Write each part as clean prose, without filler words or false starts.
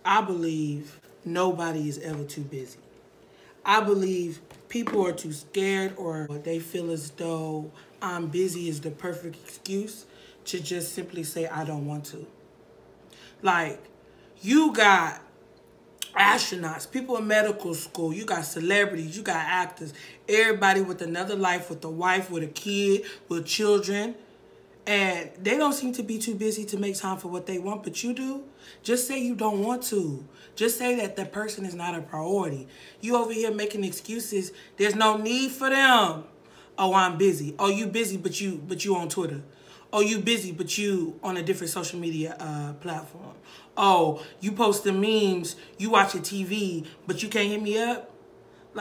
I believe nobody is ever too busy. I believe people are too scared or they feel as though I'm busy is the perfect excuse to just simply say I don't want to. Like, you got astronauts, people in medical school, you got celebrities, you got actors, everybody with another life, with a wife, with a kid, with children. And they don't seem to be too busy to make time for what they want, but you do. Just say you don't want to. Just say that the person is not a priority. You over here making excuses. There's no need for them. Oh, I'm busy. Oh, you busy, but you on Twitter. Oh, you busy, but you on a different social media platform. Oh, you posting memes, you watching TV, but you can't hit me up.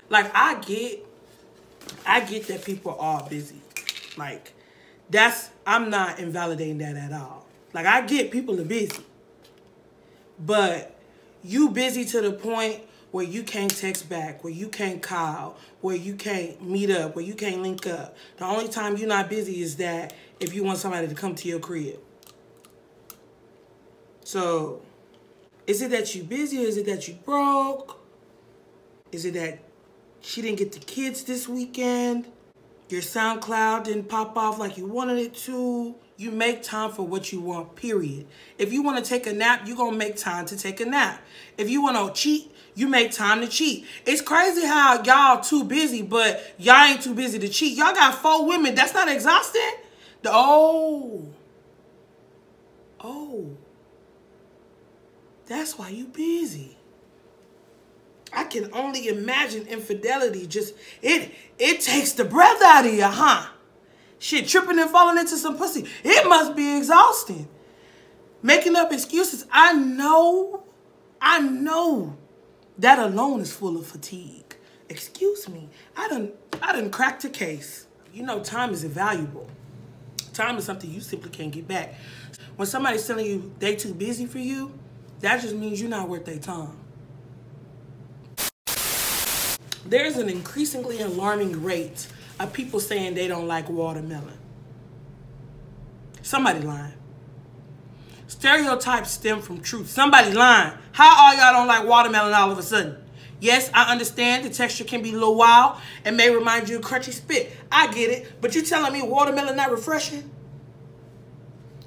Like I get that people are busy. Like, I'm not invalidating that at all. Like, I get people are busy. But you busy to the point where you can't text back, where you can't call, where you can't meet up, where you can't link up. The only time you're not busy is that if you want somebody to come to your crib. So, is it that you busy or is it that you broke? Is it that she didn't get the kids this weekend? Your SoundCloud didn't pop off like you wanted it to. You make time for what you want, period. If you want to take a nap, you're going to make time to take a nap. If you want to cheat, you make time to cheat. It's crazy how y'all too busy, but y'all ain't too busy to cheat. Y'all got 4 women. That's not exhausting? Oh. That's why you busy. I can only imagine infidelity. Just, it takes the breath out of you, huh? Shit, tripping and falling into some pussy. It must be exhausting. Making up excuses. I know that alone is full of fatigue. Excuse me. I done cracked a case. You know, time is invaluable. Time is something you simply can't get back. When somebody's telling you they too busy for you, that just means you're not worth their time. There's an increasingly alarming rate of people saying they don't like watermelon. Somebody lying. Stereotypes stem from truth. Somebody lying. How all y'all don't like watermelon all of a sudden? Yes, I understand the texture can be a little wild and may remind you of crunchy spit. I get it. But you telling me watermelon not refreshing?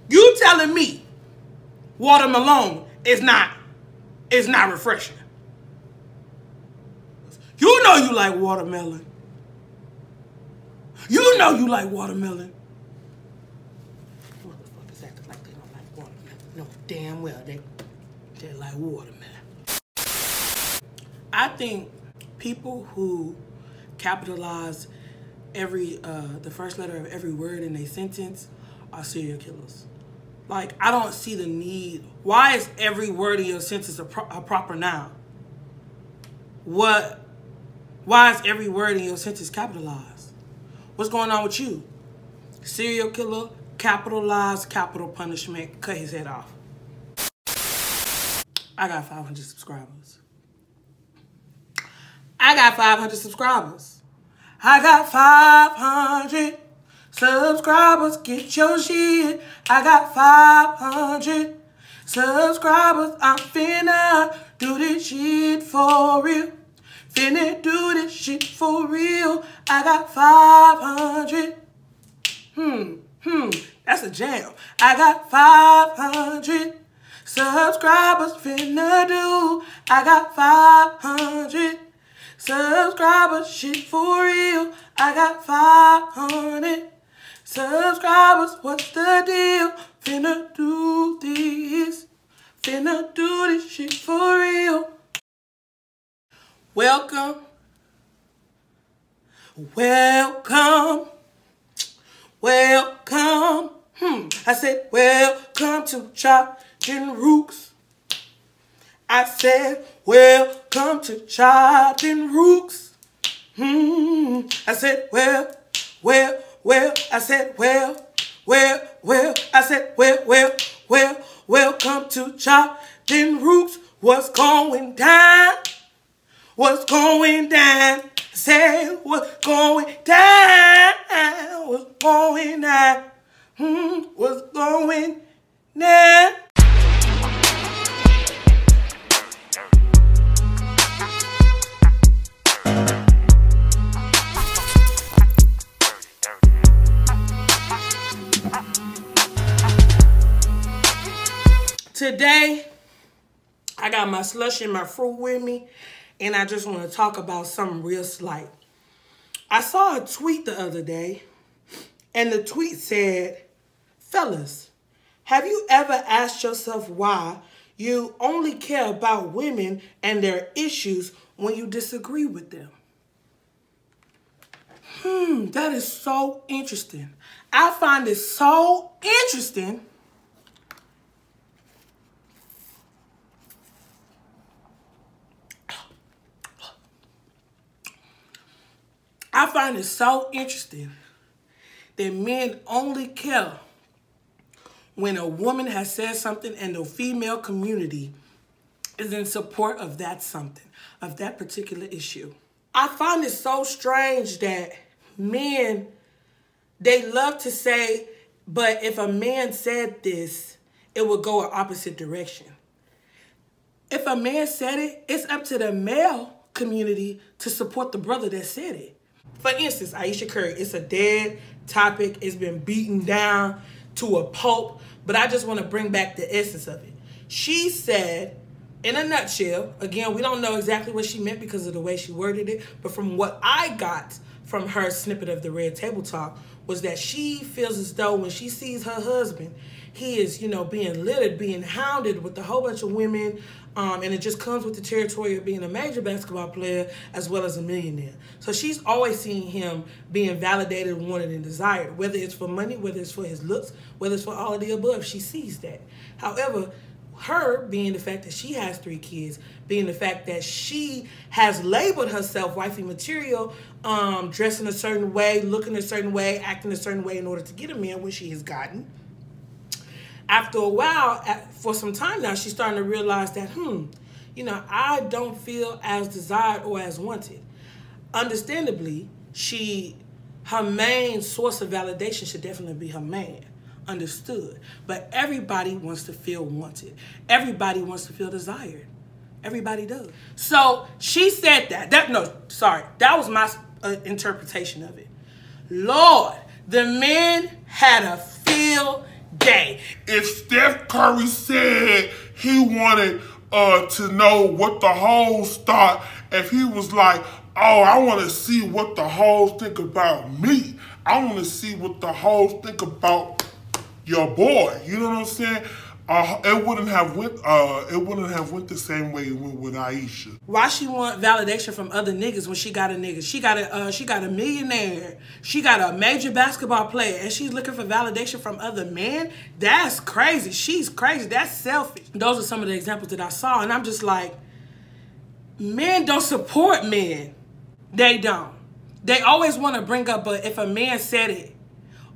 You telling me watermelon is not refreshing? You know you like watermelon. You know you like watermelon. Motherfuckers acting like they don't like watermelon. No, damn well they like watermelon. I think people who capitalize the first letter of every word in a sentence are serial killers. Like, I don't see the need. Why is every word in your sentence a proper noun? Why is every word in your sentence capitalized? What's going on with you? Serial killer, capitalized, capital punishment, cut his head off. I got 500 subscribers. I got 500 subscribers. I got 500 subscribers. Get your shit. I got 500 subscribers. I'm finna do this shit for real. Finna do this shit for real. I got 500. That's a jam. I got 500 subscribers. Finna do. I got 500 subscribers. Shit for real. I got 500 subscribers. What's the deal? Finna do this. Finna do this shit for real. Welcome. Welcome. Welcome. I said, welcome to Chopping Rooks. I said, welcome to Chopping Rooks. I said, I said, I said, welcome to Chopping Rooks. What's going down? What's going down? I said, what's going down? What's going down? What's going down? Today, I got my slush and my fruit with me, and I just want to talk about something real slight. I saw a tweet the other day, and the tweet said, fellas, have you ever asked yourself why you only care about women and their issues when you disagree with them? That is so interesting. I find it so interesting that men only care when a woman has said something and the female community is in support of that something, of that particular issue. I find it so strange that men, they love to say, but if a man said this, it would go an opposite direction. If a man said it, it's up to the male community to support the brother that said it. For instance, Ayesha Curry, it's a dead topic. It's been beaten down to a pulp, but I just want to bring back the essence of it. She said, in a nutshell, again, we don't know exactly what she meant because of the way she worded it, but from what I got from her snippet of the Red Table Talk was that she feels as though when she sees her husband, he is, being littered, being hounded with a whole bunch of women, and it just comes with the territory of being a major basketball player as well as a millionaire. So she's always seen him being validated, wanted, and desired, whether it's for money, whether it's for his looks, whether it's for all of the above. She sees that. However, her being the fact that she has 3 kids, being the fact that she has labeled herself wifey material, dressing a certain way, looking a certain way, acting a certain way in order to get a man, which she has gotten. After a while, for some time now, she's starting to realize that, I don't feel as desired or as wanted. Understandably, her main source of validation should definitely be her man. Understood. But everybody wants to feel wanted. Everybody wants to feel desired. Everybody does. So she said that. That was my interpretation of it. Lord, the men had a field day. If Steph Curry said he wanted to know what the hoes thought, if he was like, oh, I want to see what the hoes think about me. I want to see what the hoes think about your boy. You know what I'm saying? It wouldn't have went the same way it went with Ayesha. Why she want validation from other niggas when she got a nigga? She got a millionaire. She got a major basketball player, and she's looking for validation from other men? That's crazy. She's crazy. That's selfish. Those are some of the examples that I saw, and I'm just like, men don't support men. They don't. They always want to bring up, but if a man said it,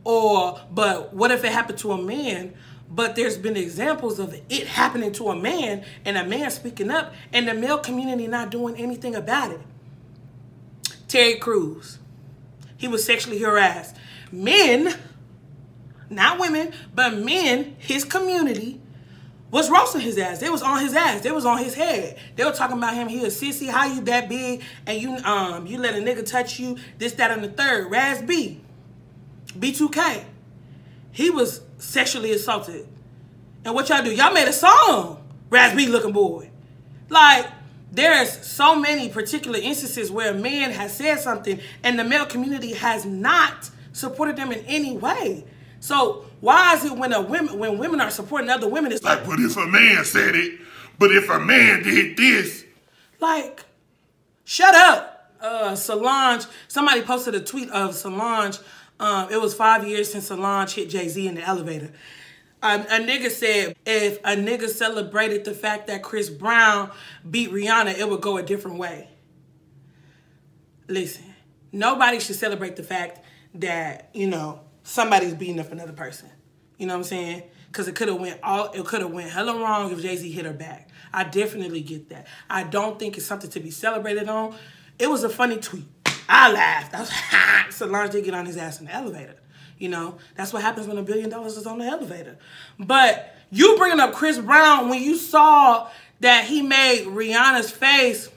but what if it happened to a man? But there's been examples of it happening to a man and a man speaking up and the male community not doing anything about it. Terry Crews, he was sexually harassed. Men, not women, but men, his community was roasting his ass. They was on his ass. They was on his head. They were talking about him. He a sissy. How you that big? And you let a nigga touch you? This, that, and the third. Raz B. B2K. He was sexually assaulted. And what y'all do? Y'all made a song. Raz B looking boy. Like, there's so many particular instances where a man has said something and the male community has not supported them in any way. So why is it when women are supporting other women, it's like, but if a man said it, but if a man did this. Like, shut up. Solange, somebody posted a tweet of Solange. It was 5 years since Solange hit Jay-Z in the elevator. A nigga said if a nigga celebrated the fact that Chris Brown beat Rihanna, it would go a different way. Listen, nobody should celebrate the fact that, somebody's beating up another person. You know what I'm saying? Because it could have went hella wrong if Jay-Z hit her back. I definitely get that. I don't think it's something to be celebrated on. It was a funny tweet. I laughed. I was like, Solange did get on his ass in the elevator. That's what happens when $1 billion is on the elevator. But you bringing up Chris Brown when you saw that he made Rihanna's face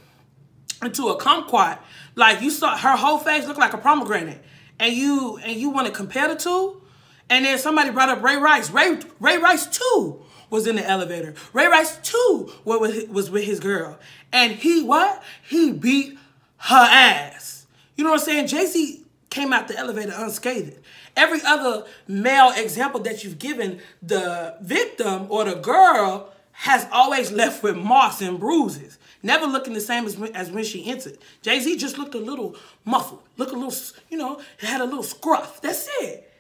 into a kumquat. Like, you saw her whole face look like a pomegranate. And you want to compare the two? And then somebody brought up Ray Rice. Ray Rice too was in the elevator. Ray Rice too was with his girl. And he what? He beat her ass. You know what I'm saying? Jay-Z came out the elevator unscathed. Every other male example that you've given, the victim or the girl has always left with marks and bruises. Never looking the same as when she entered. Jay-Z just looked a little muffled. Looked a little, you know, had a little scruff. That's it.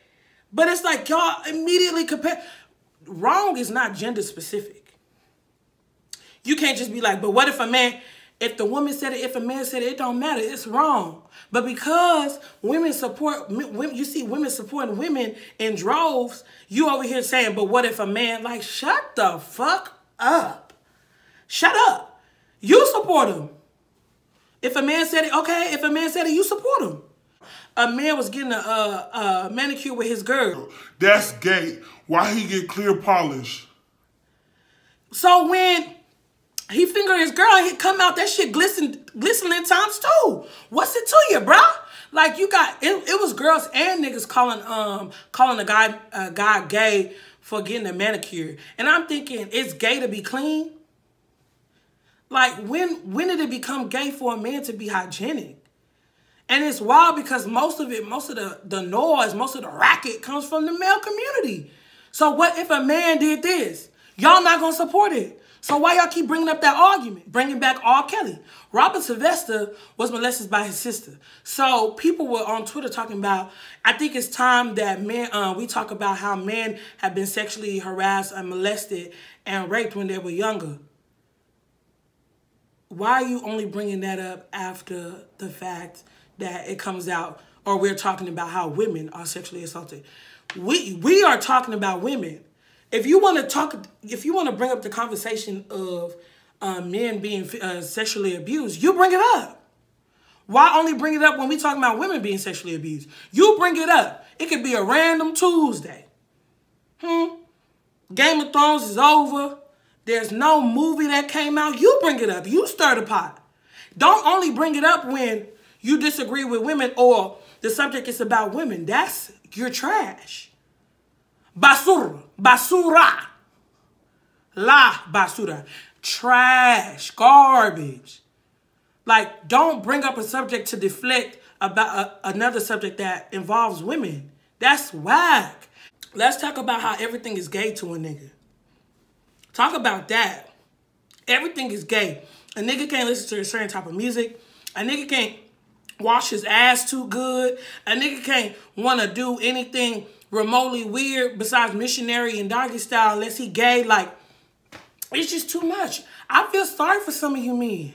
But it's like y'all immediately compare. Wrong is not gender specific. You can't just be like, but what if a man, if the woman said it, if a man said it, it don't matter. It's wrong. But because women support, you see women supporting women in droves, you over here saying, but what if a man, like, shut the fuck up. Shut up. You support him. If a man said it, okay. If a man said it, you support him. A man was getting a manicure with his girl. That's gay. Why he get clear polish? So when he fingered his girl and he come out, that shit glistening times two. What's it to you, bro? Like you got it was girls and niggas calling a guy gay for getting a manicure. And I'm thinking, it's gay to be clean? Like when did it become gay for a man to be hygienic? And it's wild because most of the noise, most of the racket comes from the male community. So what if a man did this? Y'all not gonna support it. So why y'all keep bringing up that argument? Bringing back R. Kelly. Robert Sylvester was molested by his sister. So people were on Twitter talking about, I think it's time that men, we talk about how men have been sexually harassed and molested and raped when they were younger. Why are you only bringing that up after the fact that it comes out, or we're talking about how women are sexually assaulted? We are talking about women. If you want to bring up the conversation of men being sexually abused, you bring it up. Why only bring it up when we talking about women being sexually abused? You bring it up. It could be a random Tuesday. Game of Thrones is over. There's no movie that came out. You bring it up. You stir the pot. Don't only bring it up when you disagree with women or the subject is about women. You're trash. Basura. Basura. La basura. Trash. Garbage. Like, don't bring up a subject to deflect about another subject that involves women. That's whack. Let's talk about how everything is gay to a nigga. Talk about that. Everything is gay. A nigga can't listen to a certain type of music. A nigga can't wash his ass too good. A nigga can't want to do anything remotely weird besides missionary and doggy style unless he gay. Like, it's just too much. I feel sorry for some of you men.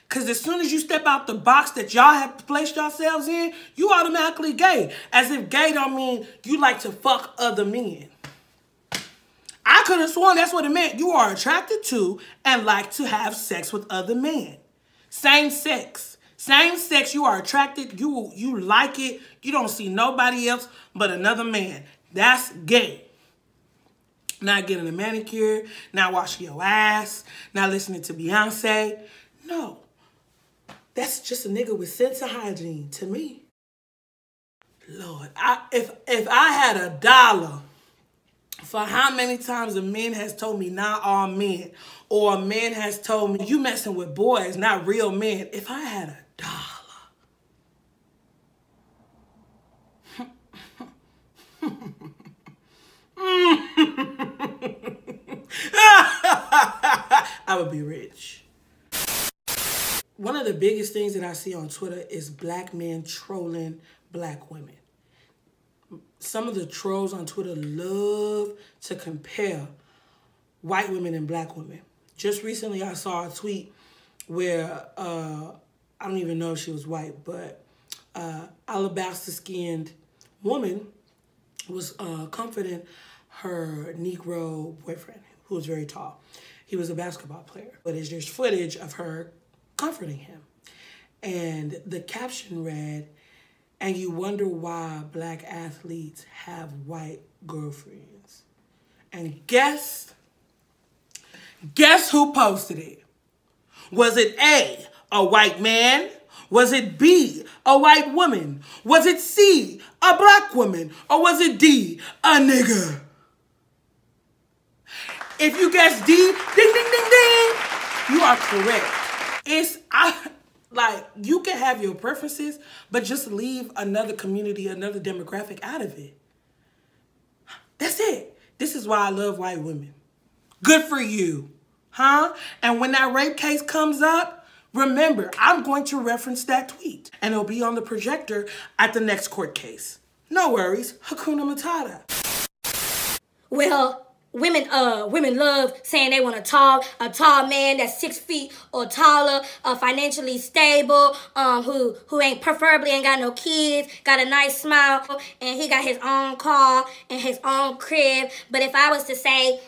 Because as soon as you step out the box that y'all have placed yourselves in, you automatically gay. As if gay don't mean you like to fuck other men. I could have sworn that's what it meant. You are attracted to and like to have sex with other men. Same sex. Same sex, you are attracted, you like it. You don't see nobody else but another man. That's gay. Not getting a manicure, not washing your ass, not listening to Beyonce. No. That's just a nigga with sense of hygiene to me. Lord, if I had $1 for how many times a man has told me not all men, or a man has told me you messing with boys, not real men. If I had $1, I would be rich. One of the biggest things that I see on Twitter is black men trolling black women. Some of the trolls on Twitter love to compare white women and black women. Just recently I saw a tweet where, I don't even know if she was white, but alabaster-skinned woman was comforting her Negro boyfriend, who was very tall. He was a basketball player, but there's footage of her comforting him. And the caption read, "And you wonder why black athletes have white girlfriends." And guess who posted it? Was it A, a white man? Was it B, a white woman? Was it C, a black woman? Or was it D, a nigger? If you guess D, ding, ding, ding, ding, you are correct. Like, you can have your preferences, but just leave another community, another demographic out of it. That's it. This is why I love white women. Good for you. Huh? And when that rape case comes up, remember, I'm going to reference that tweet. And it'll be on the projector at the next court case. No worries. Hakuna Matata. Well, women love saying they want a tall man that's 6 feet or taller, financially stable, who preferably ain't got no kids, got a nice smile, and he got his own car and his own crib. But if I was to say,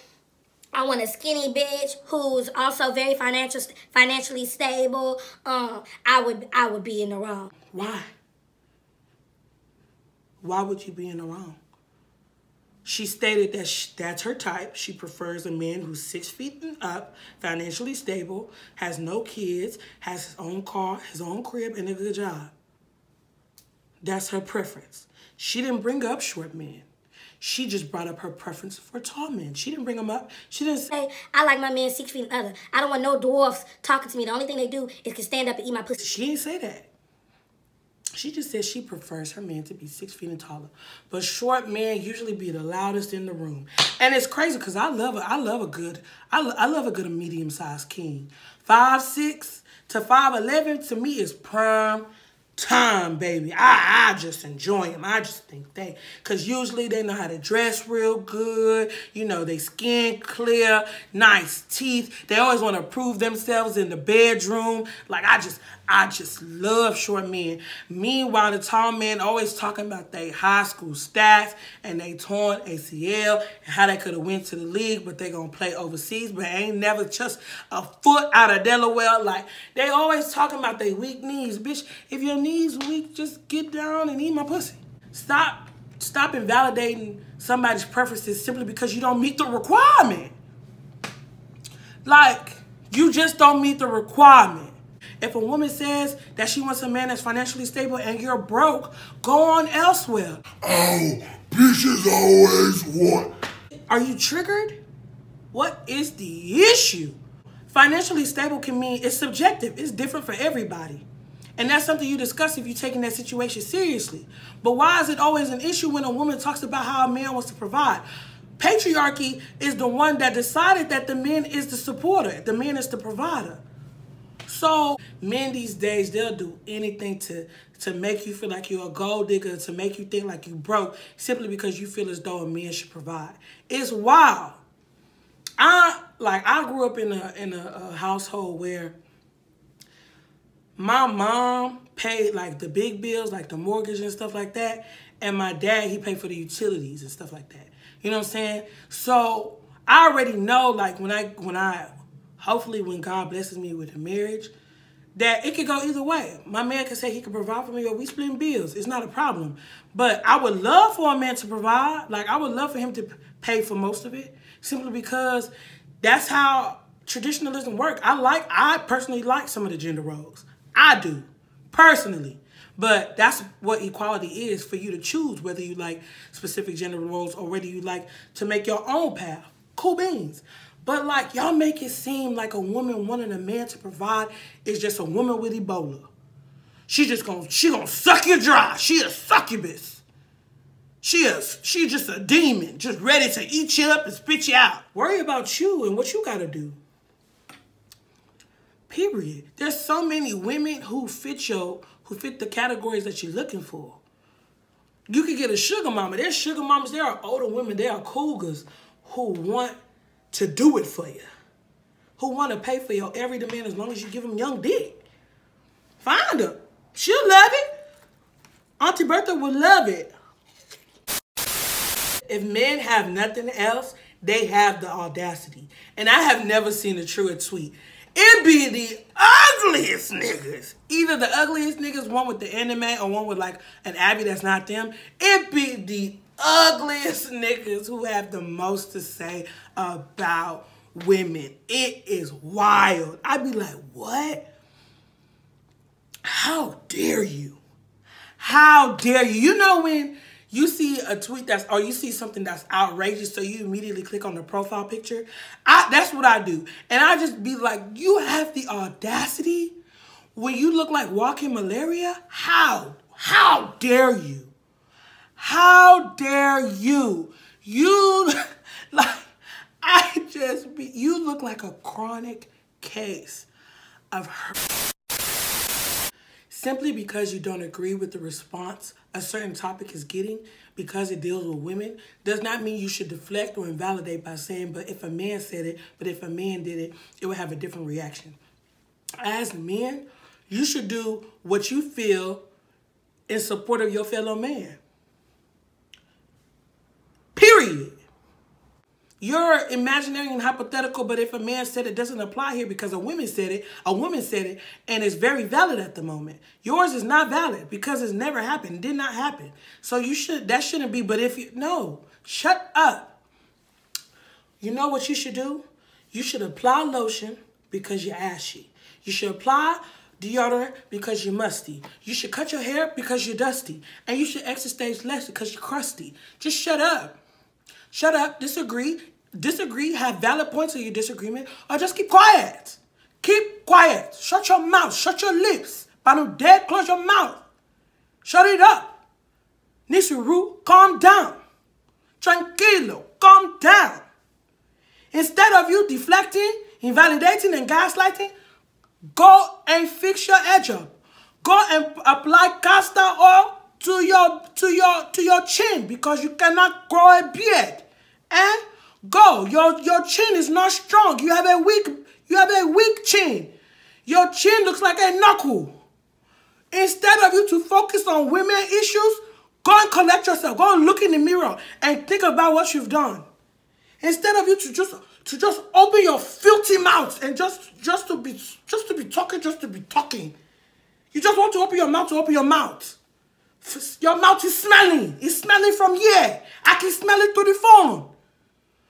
I want a skinny bitch who's also very financially stable, I would be in the wrong. Why? Why would you be in the wrong? She stated that that's her type. She prefers a man who's 6 feet and up, financially stable, has no kids, has his own car, his own crib, and a good job. That's her preference. She didn't bring up short men. She just brought up her preference for tall men. She didn't bring them up. She didn't say, I like my man 6 feet and under. I don't want no dwarfs talking to me. The only thing they do is can stand up and eat my pussy. She didn't say that. She just said she prefers her man to be 6 feet and taller. But short men usually be the loudest in the room. And it's crazy because I love a good medium-sized king. 5'6" to 5'11" to me is prime time, baby. I just enjoy them. I just think because usually they know how to dress real good. You know, they skin clear, nice teeth. They always want to prove themselves in the bedroom. Like, I just love short men. Meanwhile, the tall men always talking about their high school stats and they torn ACL and how they could have went to the league, but they gonna play overseas, but ain't never just a foot out of Delaware. Like, they always talking about their weak knees. Bitch, if your knees weak, just get down and eat my pussy. Stop invalidating somebody's preferences simply because you don't meet the requirement. Like, you just don't meet the requirement. If a woman says that she wants a man that's financially stable and you're broke, go on elsewhere. Oh, bitches always want. Are you triggered? What is the issue? Financially stable can mean it's subjective. It's different for everybody. And that's something you discuss if you're taking that situation seriously. But why is it always an issue when a woman talks about how a man wants to provide? Patriarchy is the one that decided that the man is the supporter. The man is the provider. So men these days, they'll do anything to make you feel like you're a gold digger, to make you think like you broke, simply because you feel as though a man should provide. It's wild. I grew up in a household where my mom paid like the big bills, like the mortgage and stuff like that, and my dad, he paid for the utilities and stuff like that. You know what I'm saying? So I already know, like, hopefully when God blesses me with a marriage, that it could go either way. My man could say he could provide for me, or we splitting bills. It's not a problem. But I would love for a man to provide. Like, I would love for him to pay for most of it, simply because that's how traditionalism works. I personally like some of the gender roles. I do, personally. But that's what equality is, for you to choose whether you like specific gender roles or whether you like to make your own path. Cool beans. But, like, y'all make it seem like a woman wanting a man to provide is just a woman with Ebola. She gonna suck you dry. She a succubus. She just a demon, just ready to eat you up and spit you out. Worry about you and what you gotta do. Period. There's so many women who fit the categories that you're looking for. You could get a sugar mama. There's sugar mamas. There are older women. There are cougars who want to do it for you, who want to pay for your every demand as long as you give them young dick. Find her. She'll love it. Auntie Bertha would love it. If men have nothing else, they have the audacity. And I have never seen a truer tweet. It be the ugliest niggas. Either the ugliest niggas, one with the anime or one with like an Abby that's not them. It be the ugliest niggas who have the most to say about women. It is wild. I'd be like, what? How dare you? How dare you? You know when you see a tweet or you see something that's outrageous, so you immediately click on the profile picture. That's what I do. And I just be like, you have the audacity when you look like walking malaria? How? How dare you? How dare you? You, like, you look like a chronic case of hurt. Simply because you don't agree with the response a certain topic is getting because it deals with women does not mean you should deflect or invalidate by saying, but if a man said it, but if a man did it, it would have a different reaction. As men, you should do what you feel in support of your fellow man. Period. You're imaginary and hypothetical, but if a man said it doesn't apply here because a woman said it, and it's very valid at the moment. Yours is not valid because it's never happened, did not happen. So that shouldn't be, but if you, no, shut up. You know what you should do? You should apply lotion because you're ashy. You should apply deodorant because you're musty. You should cut your hair because you're dusty. And you should exercise less because you're crusty. Just shut up. Shut up, disagree, have valid points of your disagreement, or just keep quiet. Keep quiet. Shut your mouth. Shut your lips. Pano dead, close your mouth. Shut it up. Nisuru, calm down. Tranquilo, calm down. Instead of you deflecting, invalidating, and gaslighting, go and fix your edge up. Go and apply castor oil to your chin because you cannot grow a beard. And go. Your chin is not strong. You have a weak chin. Your chin looks like a knuckle. Instead of you to focus on women issues, go and collect yourself. Go and look in the mirror and think about what you've done. Instead of you to just open your filthy mouth and just to be talking. You just want to open your mouth to open your mouth. Your mouth is smelling. It's smelling from here. I can smell it through the phone.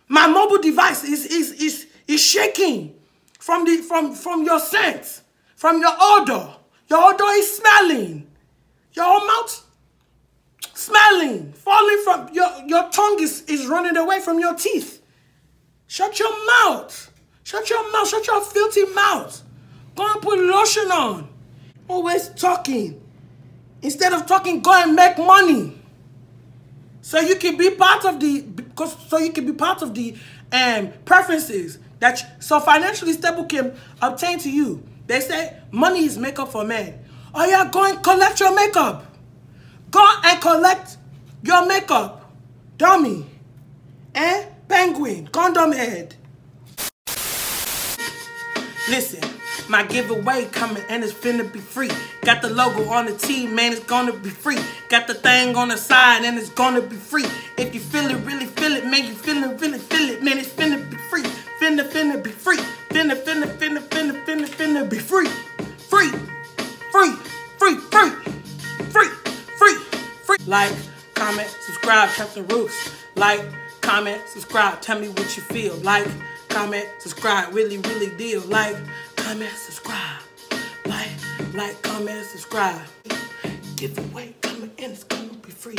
My mobile device is shaking from your scent, from your odor. Your odor is smelling. Your mouth smelling, falling from your tongue is running away from your teeth. Shut your mouth. Shut your mouth. Shut your filthy mouth. Go and put lotion on. Always talking. Instead of talking, go and make money. So you can be part of the preferences so financially stable can obtain to you. They say money is makeup for men. Oh yeah, go and collect your makeup. Go and collect your makeup. Dummy. Penguin. Condom head. Listen. My giveaway coming and it's finna be free. Got the logo on the tee, man, it's gonna be free. Got the thing on the side and it's gonna be free. If you feel it, really feel it, man, you feeling, really feel it, man, it's finna be free. Finna be free. Finna be free. Free. Like, comment, subscribe, tap the roofs. Like, comment, subscribe, tell me what you feel. Like, comment, subscribe, really deal. Like, comment, subscribe. Like, comment, subscribe. Giveaway coming and it's gonna be free.